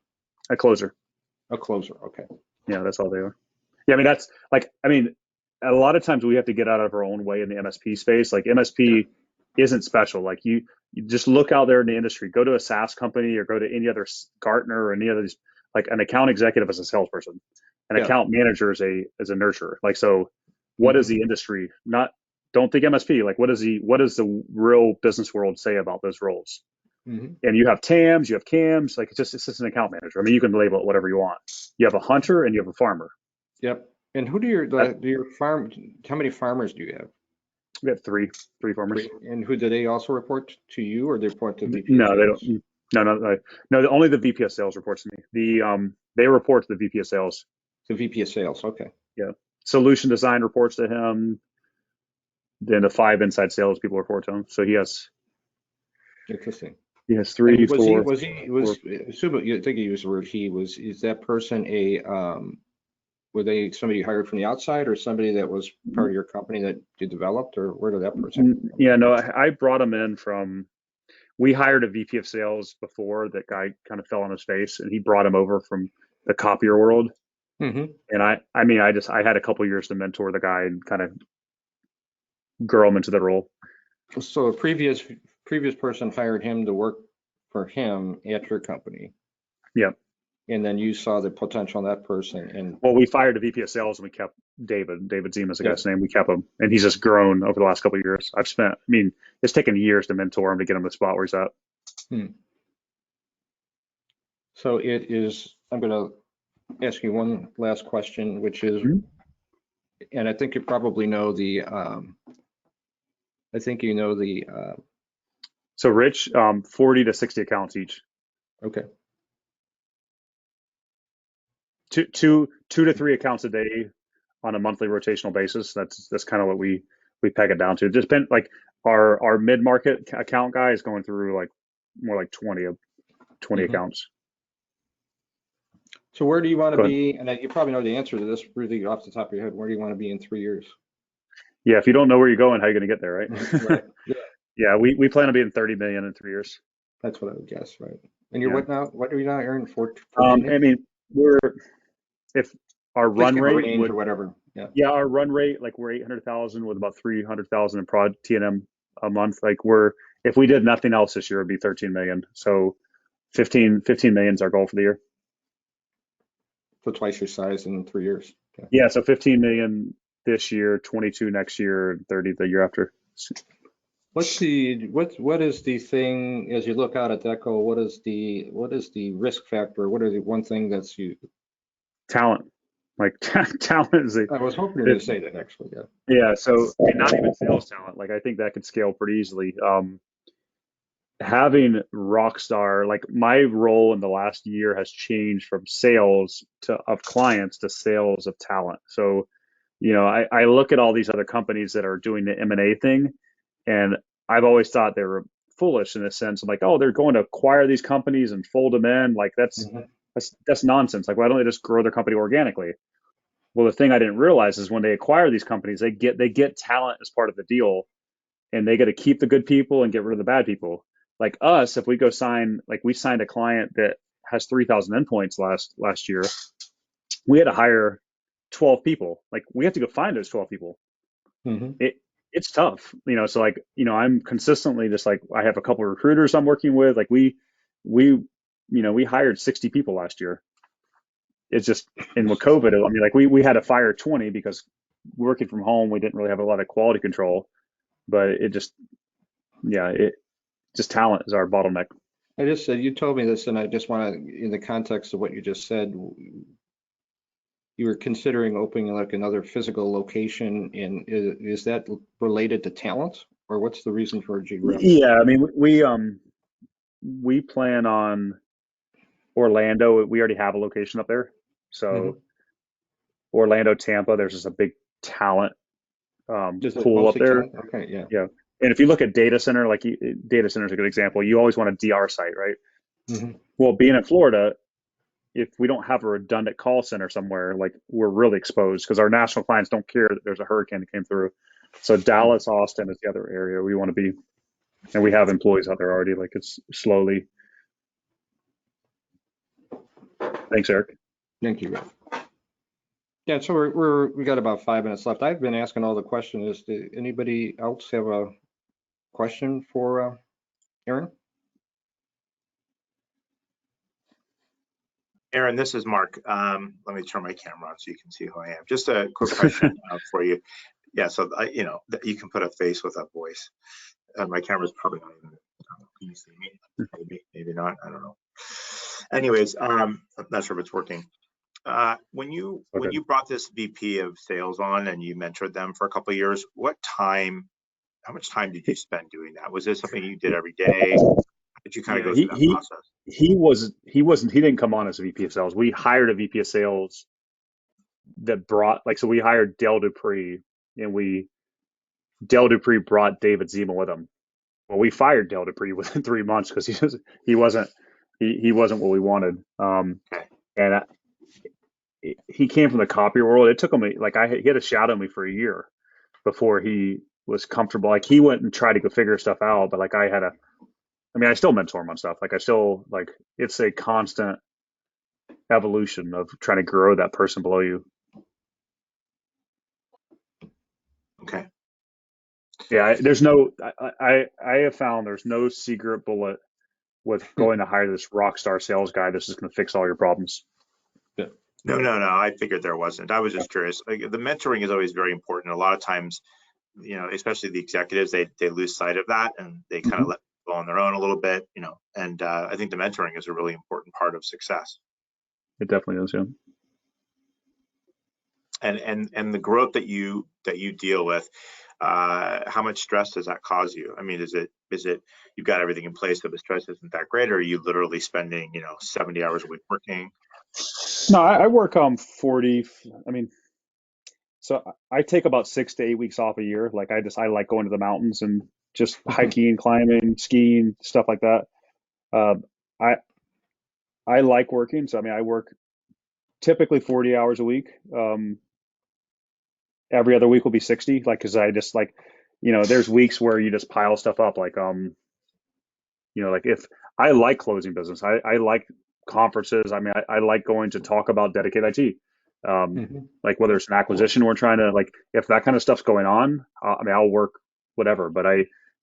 a closer. A closer. Okay. Yeah, that's all they are. Yeah, I mean that's like I mean a lot of times we have to get out of our own way in the MSP space. Like Yeah. MSP isn't special. Like you just look out there in the industry. Go to a SaaS company or go to any other Gartner or any other these. Like an account executive is a salesperson, an Yeah. account manager is a nurturer. Like so, what is Hmm. the industry? Not don't think MSP. Like what does the real business world say about those roles? Hmm. And you have TAMs, you have CAMs. Like it's just an account manager. I mean, you can label it whatever you want. You have a hunter and you have a farmer. Yep. And who do your farm? How many farmers do you have? We have three farmers. Three. And who do they also report to you, or they report to VP of No, they sales? don't. No. Only the VP of sales reports to me. They report to the VP of sales. The VP of sales. Okay. Yeah. Solution design reports to him. Then the 5 inside sales people report to him. So Interesting. he has And three, four, four. assume you think you used the word he was, is that person were they somebody you hired from the outside or somebody that was part of your company that you developed, or where did that person come from? Yeah, no, I brought him in from. We hired a VP of sales before. That guy kind of fell on his face, and he brought him over from the copier world. Hmm. And I mean, I had a couple years to mentor the guy and kind of grow him into the role. So a previous person hired him to work for him at your company, Yeah. and then you saw the potential in that person, and Well, we fired a VP of sales and we kept David Zemus, the yeah. guy's name. We kept him, and he's just grown over the last couple of years. I mean, it's taken years to mentor him to get him to the spot where he's at. Hmm. So it is. I'm going to ask you one last question, which is, Mhm. and I think you probably know I think you know the. So Rich, 40 to 60 accounts each, Okay. two to three accounts a day on a monthly rotational basis. That's kind of what we peg it down to. Just been like our mid market account guy is going through like more like 20 Hmm. accounts. So where do you want to Go ahead. be? And you probably know the answer to this really off the top of your head. Where do you want to be in 3 years? Yeah, if you don't know where you're going, how are you going to get there, Mhm. right? Right. Yeah, Yeah, we plan on being 30 million in 3 years. that's what I would guess, right? And you're Yeah. what now? What are you now earning? 14? I mean, we're if our Please run give a rate range or would whatever. Yeah. yeah, our run rate like we're 800,000 with about 300,000 in prod T&M a month. Like if we did nothing else this year, it'd be 13 million. So 15 million is our goal for the year. So twice your size in 3 years. Okay. Yeah. So 15 million this year, 22 next year, 30 the year after. What is the thing as you look out at that goal? What is the risk factor? What are the one thing that's you? Talent. Like talent is I was hoping you were going to say that actually. Yeah. yeah. So and not even sales talent. Like I think that could scale pretty easily. Having rock star, like my role in the last year has changed from sales of clients to sales of talent. So, I look at all these other companies that are doing the M&A thing, and I've always thought they were foolish in a sense. I'm like, oh, they're going to acquire these companies and fold them in. Like Mhm. that's nonsense. Like, why don't they just grow their company organically? Well, the thing I didn't realize is when they acquire these companies, they get talent as part of the deal, and they got to keep the good people and get rid of the bad people. Like us, if we go sign, like we signed a client that has 3,000 endpoints last year, we had to hire 12 people. Like we have to go find those 12 people. Mhm. It's tough, so like, I'm consistently just like, I have a couple of recruiters I'm working with. Like we hired 60 people last year. It's just, and with COVID, I mean, like we had to fire 20 because working from home, we didn't really have a lot of quality control, but it just, yeah, just talent is our bottleneck. I just said you told me this, and I just want to, in the context of what you just said, you were considering opening like another physical location. Is that related to talent, or what's the reason for geographic? Yeah, I mean, we plan on Orlando. We already have a location up there. Mhm. So Orlando, Tampa, there's just a big talent Is it pool up mostly there. talent? Okay, yeah. Yeah. And if you look at data center, like data center is a good example. You always want a DR site, right? Mhm. Well, being in Florida, if we don't have a redundant call center somewhere, like we're really exposed because our national clients don't care that there's a hurricane that came through. So Dallas, Austin is the other area we want to be, and we have employees out there already. Like it's slowly. Thanks, Eric. Thank you. Yeah, so we got about 5 minutes left. I've been asking all the questions. Does anybody else have a question for Aaron? Aaron, this is Mark. Let me turn my camera on so you can see who I am. Just a quick question for you. Yeah, so you can put a face with a voice. My camera's probably not even. Can you see me? Maybe not. I don't know. Anyways, I'm not sure if it's working. When you brought this VP of sales on and you mentored them for a couple of years, how much time did you spend doing that? Was this something you did every day? Did you kind of Yeah, go through that process? he didn't come on as a VP of sales. We hired a VP of sales that brought, like, so we hired Dale Dupree, and Dale Dupree brought David Zemus with him. Well, we fired Dale Dupree within 3 months because he wasn't he wasn't what we wanted. Okay. And he came from the copy world. It took him like he had to shadow me for a year before he was comfortable. Like he went and tried to go figure stuff out, but like I mean, I still mentor him on stuff. Like I still like it's a constant evolution of trying to grow that person below you. Okay. Yeah, I have found there's no secret bullet with going to hire this rock star sales guy. This is going to fix all your problems. Yeah. No. I figured there wasn't. I was just curious. Like, the mentoring is always very important. A lot of times, especially the executives, they lose sight of that and they kind of let people go on their own a little bit, and I think the mentoring is a really important part of success. It definitely is, yeah. And the growth that you deal with, how much stress does that cause you? I mean, is it you've got everything in place so the stress isn't that great, or are you literally spending 70 hours a week working? No, I work 40. I mean, so I take about 6 to 8 weeks off a year. Like I like going to the mountains and just hiking, climbing, skiing, stuff like that. Uh, I I like working, so I mean I work typically 40 hours a week. Every other week will be 60, like because I just like, there's weeks where you just pile stuff up. Like like if I like closing business, I like conferences. I mean, I like going to talk about dedicated IT. Mhm. Like whether it's an acquisition we're trying to, like, if that kind of stuff's going on, I mean, I'll work whatever. But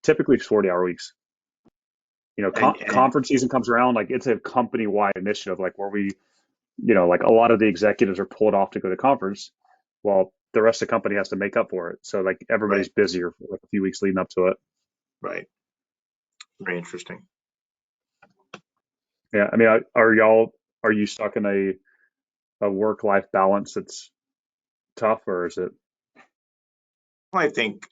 typically it's 40-hour weeks. You know, And conference season comes around, like it's a company-wide initiative, like where we, you know, like a lot of the executives are pulled off to go to conference. Well, the rest of the company has to make up for it. So like everybody's right, busier for like a few weeks leading up to it. right. Very interesting. Yeah. I mean, are you stuck in a work-life balance that's tough, or is it? Well, I think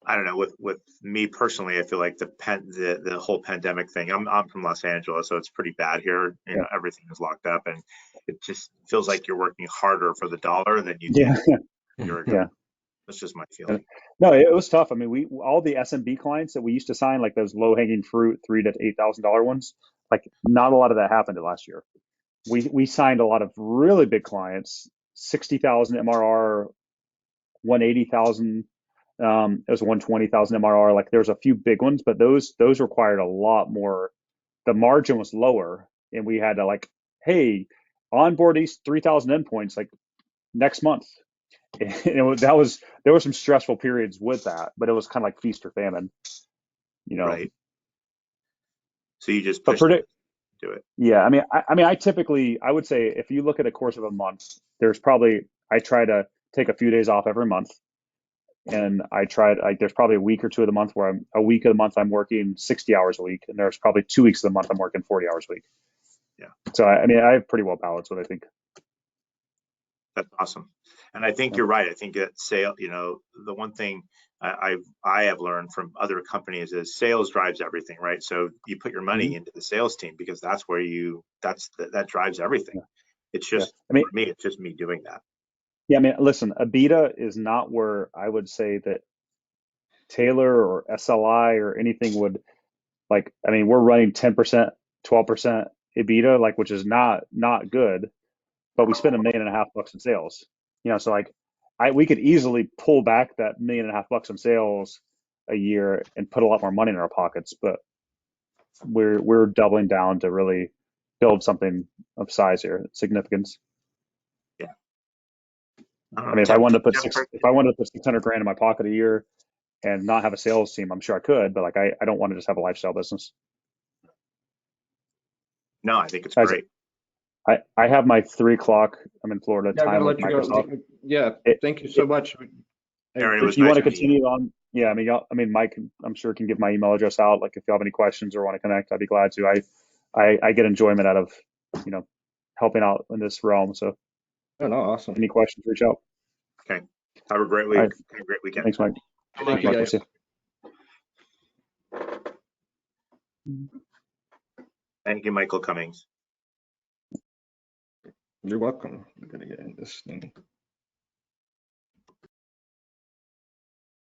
I don't know, with me personally, I feel like the whole pandemic thing. I'm from Los Angeles, so it's pretty bad here. You Yeah. know, everything is locked up, and it just feels like you're working harder for the dollar than you did Yeah. a year ago. Yeah. That's just my feeling. No, it was tough. I mean, we all the SMB clients that we used to sign, like those low-hanging fruit, $3,000 to $8,000 ones, like not a lot of that happened last year. We signed a lot of really big clients, 60,000 MRR, 180,000. It was 120,000 MRR. Like there's a few big ones, but those required a lot more. The margin was lower, and we had to like, hey, onboard these 3,000 endpoints like next month. And there were some stressful periods with that, but it was kind of like feast or famine, you know. Right. So you just But push them predict, to do it. yeah. I mean, I would say if you look at a course of a month, there's probably I try to take a few days off every month, and I tried like there's probably a week or two of the month where a week of the month I'm working 60 hours a week, and there's probably 2 weeks of the month I'm working 40 hours a week. Yeah, So I mean, I have pretty well balanced what I think. that's awesome. And I think Yeah. you're right. I think that sale, you know, the one thing I have learned from other companies is sales drives everything, right? So you put your money Mhm. into the sales team because that's where that drives everything. Yeah. It's Yeah. just I mean, for me, it's just me doing that. yeah. I mean, listen, Abita is not where I would say that Taylor or SLI or anything would like. I mean, we're running 10%, 12% EBITDA, like which is not good, but we spend $1.5 million in sales. You know, so like we could easily pull back that $1.5 million in sales a year and put a lot more money in our pockets, but we're doubling down to really build something of size here, significance. Yeah. I mean, if I wanted to put 600 grand in my pocket a year and not have a sales team, I'm sure I could, but like I don't want to just have a lifestyle business. No, I think it's As great. I have my 3 o'clock. I'm in Florida Yeah, I gotta time with let you Microsoft. go. Yeah, It, thank you so it, much. I Aaron, it was if you appreciate want nice to it. meeting you. continue on, yeah, I mean, Mike, I'm sure can give my email address out. Like if you have any questions or want to connect, I'd be glad to. I get enjoyment out of, you know, helping out in this realm. So Oh, no, awesome. any questions, reach out. Okay. Have a great All week. right. Have a great weekend. Thanks, Mike. Thank you, Mike, we'll guys. see you. Thank you, Michael Cummings. You're welcome. I'm gonna get in this thing.